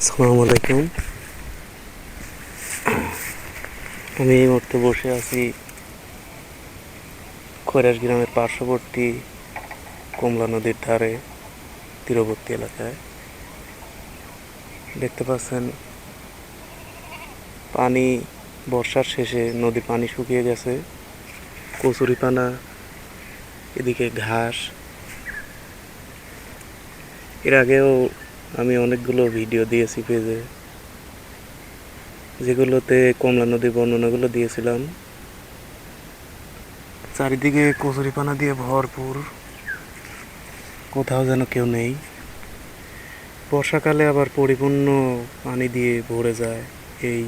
আসসালামু আলাইকুম। আমি এই মুহূর্তে বসে আছি খৈরাস গ্রামের পার্শ্ববর্তী কমলা নদীর ধারে তীরবর্তী এলাকায়। দেখতে পাচ্ছেন পানি বর্ষার শেষে নদীর পানি শুকিয়ে গেছে। কচুরিপানা, এদিকে ঘাস। এর আগেও আমি অনেকগুলো ভিডিও দিয়েছি পেজে, যেগুলোতে কমলা নদীর বর্ণনাগুলো দিয়েছিলাম। চারিদিকে কচুরিপানা দিয়ে ভরপুর, কোথাও যেন কেউ নেই। বর্ষাকালে আবার পরিপূর্ণ পানি দিয়ে ভরে যায় এই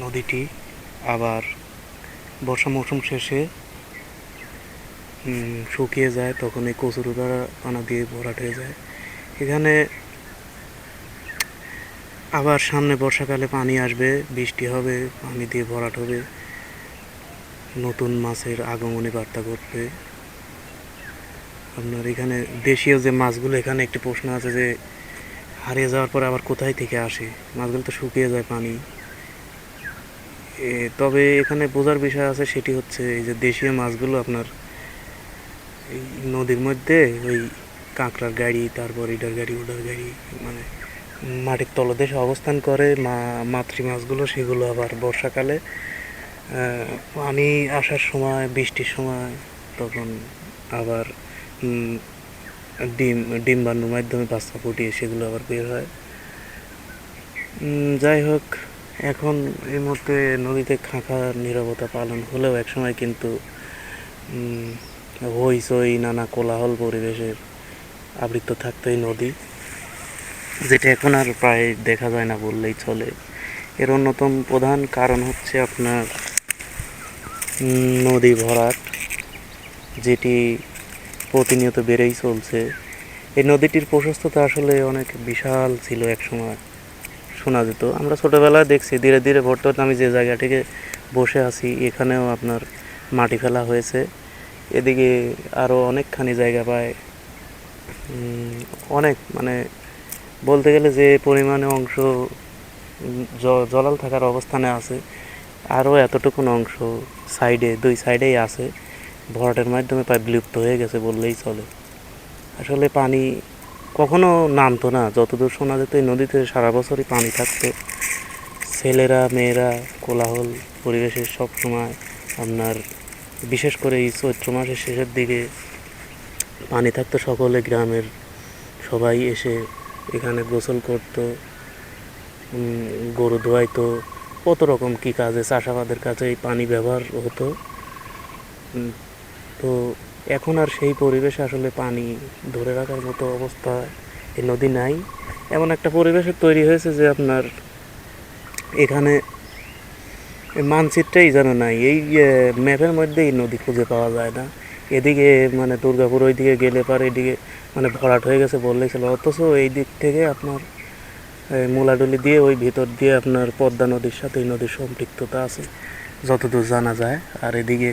নদীটি। আবার বর্ষা মৌসুম শেষে শুকিয়ে যায়, তখন এই কচুরিপানা দিয়ে ভরাট হয়ে যায়। এখানে আবার সামনে বর্ষাকালে পানি আসবে, বৃষ্টি হবে, পানি দিয়ে ভরাট হবে, নতুন মাছের আগমনী বার্তা ঘটবে। আপনার এখানে দেশীয় যে মাছগুলো, এখানে একটি প্রশ্ন আছে যে হারিয়ে যাওয়ার পরে আবার কোথায় থেকে আসে, মাছগুলো তো শুকিয়ে যায় পানি। তবে এখানে বোঝার বিষয় আছে, সেটি হচ্ছে এই যে দেশীয় মাছগুলো আপনার এই নদীর মধ্যে ওই কাঁকড়ার গাড়ি, তারপর ইডার গাড়ি, উডার গাড়ি, মাটির তলদেশে অবস্থান করে। মাতৃ মাছগুলো সেগুলো আবার বর্ষাকালে পানি আসার সময়, বৃষ্টির সময়, তখন আবার ডিম্বাণুর মাধ্যমে বাচ্চা ফুটিয়ে সেগুলো আবার বের হয়। যাই হোক, এখন এই মুহূর্তে নদীতে খাঁখা নীরবতা পালন হলেও একসময় কিন্তু হইচই, নানা কোলাহল পরিবেশের আবৃত থাকতো এই নদী, যেটা এখন আর প্রায় দেখা যায় না বললেই চলে। এর অন্যতম প্রধান কারণ হচ্ছে আপনার নদী ভরাট, যেটি প্রতিনিয়ত বেড়েই চলছে। এই নদীটির প্রশস্ততা আসলে অনেক বিশাল ছিল এক সময়, শোনা যেত। আমরা ছোটোবেলায় দেখছি ধীরে ধীরে। বর্তমানে আমি যে জায়গাটিকে বসে আছি, এখানেও আপনার মাটি ফেলা হয়েছে। এদিকে আরও অনেকখানি জায়গা পায়, অনেক বলতে গেলে যে পরিমাণে অংশ জলাল থাকার অবস্থানে আছে, আরও এতটুকুন অংশ সাইডে, দুই সাইডেই আছে, ভরাটের মাধ্যমে প্রায় বিলুপ্ত হয়ে গেছে বললেই চলে। আসলে পানি কখনো নামতো না, যতদূর শোনা যেত এই নদীতে সারা বছরই পানি থাকতো। ছেলেরা মেয়েরা কোলাহল পরিবেশের সব সময় আপনার, বিশেষ করে এই চৈত্র মাসের শেষের দিকে পানি থাকতো। সকলে গ্রামের সবাই এসে এখানে গোসল করতো, গরু ধোয়াইতো, কত রকম কী কাজে, চাষাবাদের কাজে এই পানি ব্যবহার হতো। তো এখন আর সেই পরিবেশে আসলে পানি ধরে রাখার মতো অবস্থা এই নদী নাই। এমন একটা পরিবেশের তৈরি হয়েছে যে আপনার এখানে মানচিত্রেই যেন নাই। এই ম্যাপের মধ্যেই নদী খুঁজে পাওয়া যায় না। এদিকে দুর্গাপুর ওই দিকে গেলে পারে এদিকে ভরাট হয়ে গেছে বললেই ছিল, অথচ এই দিক থেকে আপনার মোলাডুলি দিয়ে ওই ভিতর দিয়ে আপনার পদ্মা নদীর সাথে এই নদীর সম্পৃক্ততা আছে যতদূর জানা যায়। আর এদিকে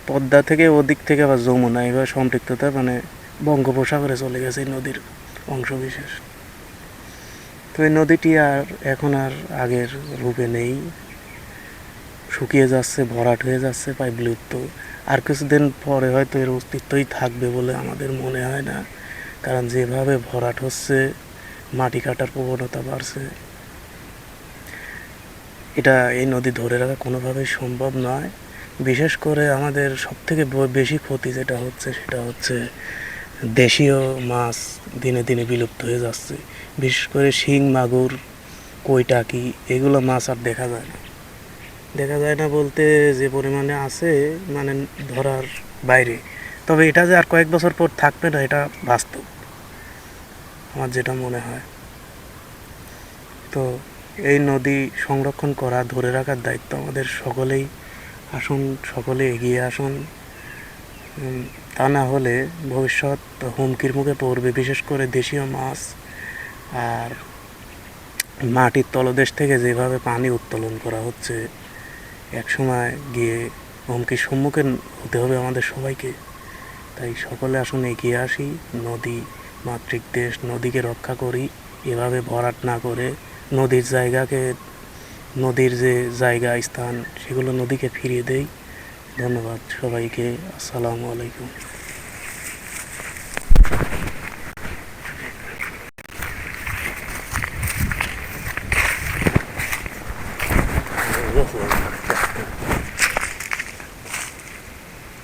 পদ্মা থেকে ওদিক থেকে আবার যমুনা, এবার সম্পৃক্ততা বঙ্গোপসাগরে চলে গেছে এই নদীর অংশ বিশেষ। তো এই নদীটি আর এখন আর আগের রূপে নেই, শুকিয়ে যাচ্ছে, ভরাট হয়ে যাচ্ছে, প্রায় বিলুপ্ত। আর কিছুদিন পরে হয়তো এর অস্তিত্বই থাকবে বলে আমাদের মনে হয় না, কারণ যেভাবে ভরাট হচ্ছে, মাটি কাটার প্রবণতা বাড়ছে, এটা এই নদী ধরে রাখা কোনোভাবেই সম্ভব নয়। বিশেষ করে আমাদের সবথেকে বেশি ক্ষতি যেটা হচ্ছে, সেটা হচ্ছে দেশীয় মাছ দিনে দিনে বিলুপ্ত হয়ে যাচ্ছে। বিশেষ করে শিং, মাগুর, কই, টাকি, এগুলো মাছ আর দেখা যায় না। দেখা যায় না বলতে যে পরিমাণে আছে ধরার বাইরে। তবে এটা যে আর কয়েক বছর পর থাকবে না, এটা বাস্তব, আমার যেটা মনে হয়। তো এই নদী সংরক্ষণ করা, ধরে রাখার দায়িত্ব আমাদের সকলেই। আসুন, সকলে এগিয়ে আসুন। তা না হলে ভবিষ্যৎ হুমকির মুখে পড়বে। বিশেষ করে দেশীয় মাছ আর মাটির তলদেশ থেকে যেভাবে পানি উত্তোলন করা হচ্ছে, একসময় গিয়ে হুমকির সম্মুখীন হতে হবে আমাদের সবাইকে। তাই সকলে আসুন এগিয়ে আসি, নদী মাতৃক দেশ নদীকে রক্ষা করি, এভাবে ভরাট না করে নদীর জায়গাকে, নদীর যে জায়গা স্থান সেগুলো নদীকে ফিরিয়ে দেই। ধন্যবাদ সবাইকে। আসসালামু আলাইকুম।